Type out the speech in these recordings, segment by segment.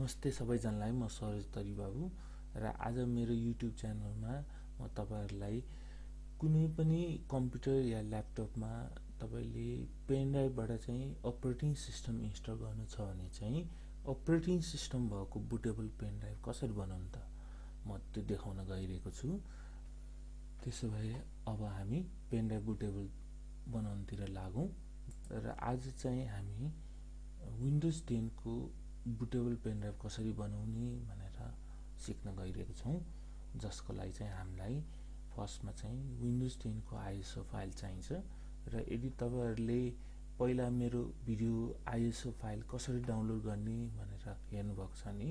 नमस्ते सबैजनालाई, म सरोजतरिबाबु र आज मेरो युट्युब च्यानलमा म तपाईहरुलाई कुनै पनि कम्प्युटर या ल्यापटपमा तपाईले पेन ड्राइभबाट चाहिँ अपरेटिङ सिस्टम इन्स्टल गर्नु छ भने चाहिँ अपरेटिङ सिस्टम भएको बुटेबल पेन ड्राइभ कसरी बनाउनु त म त्यो देखाउन गइरहेको छु। त्यसोभए अब हामी पेन ड्राइभ बुटेबल बनाउनतिर लागौं र आज चाहिँ हामी विन्डोज 10 को बुटेबल पेन ड्राइभ कसरी बनाउने भनेर सिक्न गइरहेको छौं, जसको लागि चाहिँ हामीलाई फर्स्टमा चाहिँ विन्डोज 10 को आइएसओ फाइल चाहिन्छ र यदि तपाईहरुले पहिला मेरो भिडियो आइएसओ फाइल कसरी डाउनलोड गर्ने भनेर हेर्नु भएको छ नि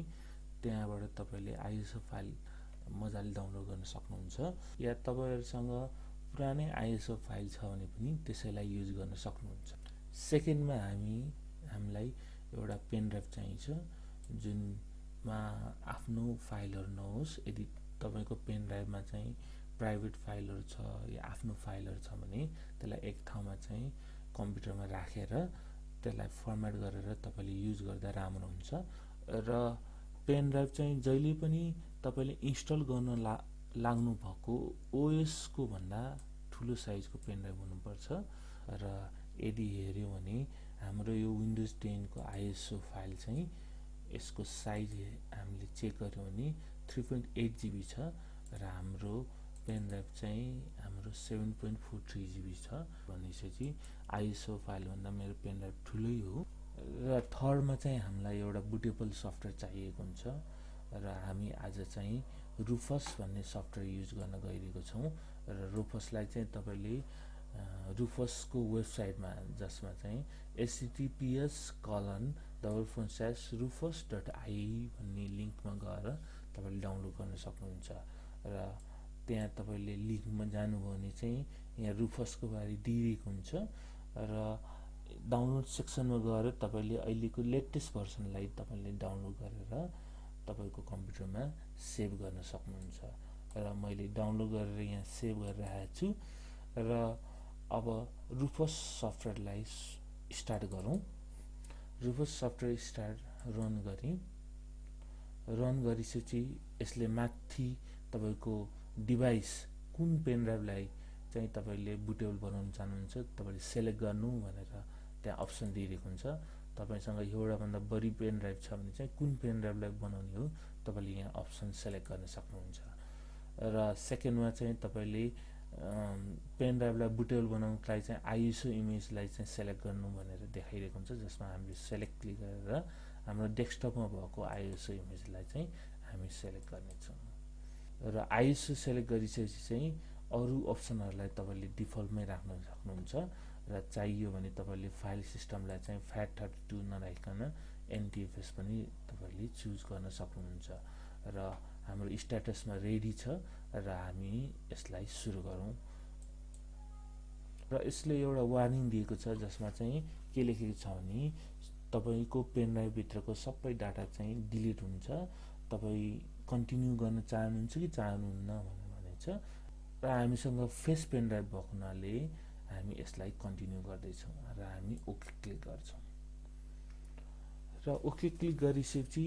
त्यहाँबाट तपाईले आइएसओ फाइल मजाले डाउनलोड गर्न सक्नुहुन्छ या तपाईहरुसँग पुरानै आइएसओ फाइल छ भने पनि त्यसैलाई युज गर्न सक्नुहुन्छ। सेकेन्डमा हामीलाई एउटा पेन ड्राइभ चाहिन्छ जुनमा आफ्नो फाइलहरु नहोस्। यदि तपाईको पेन ड्राइभमा चाहिँ प्राइभेट फाइलहरु छ या आफ्नो फाइलहरु छ भने त्यसलाई एक ठाउँमा चाहिँ कम्प्युटरमा राखेर त्यसलाई फर्मेट गरेर तपाईले युज गर्दा राम्रो हुन्छ र पेन ड्राइभ चाहिँ जहिले पनि तपाईले इन्स्टल गर्न लाग्नु भएको ओएस को भन्दा ठूलो साइजको पेन ड्राइभ हुनुपर्छ र यदि हेर्यो भने हाम्रो यो विन्डोज 10 को आइएसओ फाइल चाहिँ यसको साइज हामीले चेक गर्यौं भने 3.8 GB छ र हाम्रो पेन ड्राइभ चाहिँ हाम्रो 7.43 GB छ भनेपछि आइएसओ फाइल भन्दा मेरो पेन ड्राइभ ठुलै हो। र थर्डमा चाहिँ हामीलाई एउटा बुटेबल सफ्टवेयर चाहिएको हुन्छ र हामी आज चाहिँ रुफस भन्ने सफ्टवेयर युज गर्न गइरहेको छौं र रुफसलाई चाहिँ तपाईले रुफस को वेबसाइटमा जसमा चाहिँ https://rufus.ie भन्ने लिंकमा गएर तपाईले डाउनलोड गर्न सक्नुहुन्छ र त्यहाँ तपाईले लिंकमा जानुभयो भने चाहिँ यहाँ रुफस को बारे दिएको हुन्छ र डाउनलोड सेक्सनमा गएर तपाईले अहिलेको लेटेस्ट भर्सनलाई तपाईले डाउनलोड गरेर तपाईको कम्प्युटरमा सेभ गर्न सक्नुहुन्छ र मैले डाउनलोड गरेर यहाँ सेभ गरिरहेको छु र अब रुफस सफ्टवेयरलाई स्टार्ट गरौं। रुफस सफ्टवेयर स्टार्ट रन गरिसकेपछि यसले माथि तपाईको डिभाइस कुन पेन ड्राइभलाई चाहिँ तपाईले बुटेबल बनाउन चाहनुहुन्छ तपाईले सिलेक्ट गर्नु भनेर त्यहाँ अप्सन दिएको हुन्छ। तपाईसँग एउटा भन्दा बढी पेन ड्राइभ छ भने चाहिँ कुन पेन ड्राइभलाई बनाउने हो तपाईले यहाँ अप्सन सिलेक्ट गर्न सक्नुहुन्छ र सेकेन्डमा चाहिँ तपाईले पेन ड्राइभलाई बुटेबल बनाउनको लागि चाहिँ आइएसओ इमेजलाई चाहिँ सिलेक्ट गर्नु भनेर देखाइरहेको हुन्छ जसमा हामीले सिलेक्ट क्लिक गरेर हाम्रो डेस्कटपमा भएको आइएसओ इमेजलाई चाहिँ हामी सिलेक्ट गर्नेछौं र आइएसओ सिलेक्ट गरिसकेपछि चाहिँ अरु अप्सनहरुलाई तपाईले डिफल्टमै राख्न सक्नुहुन्छ र चाहियो भने तपाईले फाइल सिस्टमलाई चाहिँ FAT32 नराखिकन NTFS पनि तपाईले चुज गर्न सक्नुहुन्छ र हाम्रो स्ट्याटसमा रेडी छ र हामी यसलाई सुरु गरौं र यसले एउटा वार्निङ दिएको छ जसमा चाहिँ के लेखेको छ भने तपाईको पेन ड्राइभ भित्रको सबै डाटा चाहिँ डिलिट हुन्छ, तपाई कन्टिन्यु गर्न चाहनुहुन्छ कि चाहनुहुन्न भनेछ र हामीसँग फेस पेन ड्राइभ भएको हुनाले हामी यसलाई कन्टिन्यु गर्दै छौं र हामी ओके क्लिक गर्छौं र ओके क्लिक गरिसकेपछि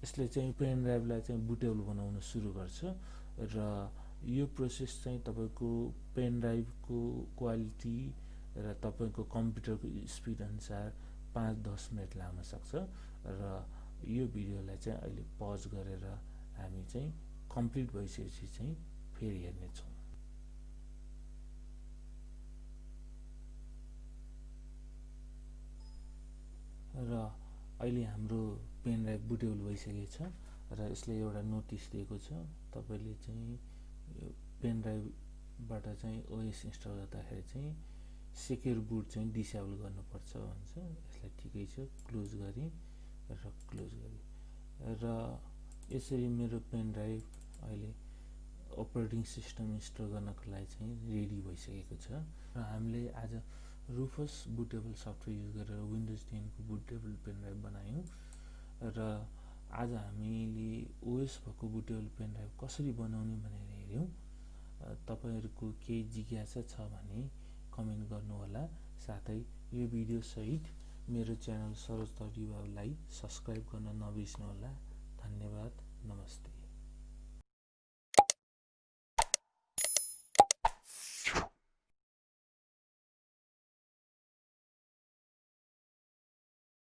यसले चाहिँ पेन ड्राइभलाई चाहिँ बुटेबल बनाउन सुरु गर्छ र यो प्रोसेस चाहिँ तपाईको पेन ड्राइभको क्वालिटी र तपाईको कम्प्युटरको स्पिड अनुसार 5-10 मिनेट लाग्न सक्छ र यो भिडियोलाई चाहिँ अहिले पज गरेर हामी चाहिँ कम्प्लिट भइसकेपछि चाहिँ फेरि हेर्ने छौं। र अहिले हाम्रो पेन ड्राइभ बुटेबल भइसकेको छ र यसले एउटा नोटिस दिएको छ तपाईले चाहिँ यो पेन ड्राइभबाट चाहिँ ओएस इन्स्टल गर्दाखेरि चाहिँ सेक्युर बुट चाहिँ डिसेबल गर्नुपर्छ भन्छ। यसलाई ठिकै छ क्लोज गरी र क्लोज गरी र यसरी मेरो पेन ड्राइभ अहिले अपरेटिङ सिस्टम इन्स्टल गर्नको लागि चाहिँ रेडी भइसकेको छ र हामीले आज रुफस बुटेबल सफ्टवेयर युज गरेर विन्डोज 10 को बुटेबल पेन ड्राइभ बनायौं र आज हामीले ओएस भएको बुटेबल पेन ड्राइभ कसरी बनाउने भनेर हेर्यौं। तपाईहरुको केही जिज्ञासा छ भने कमेन्ट गर्नु होला, साथै यो भिडियो सहित मेरो च्यानल सरोजतरिबाबुलाई सब्स्क्राइब गर्न नबिर्सनु होला। धन्यवाद। नमस्ते।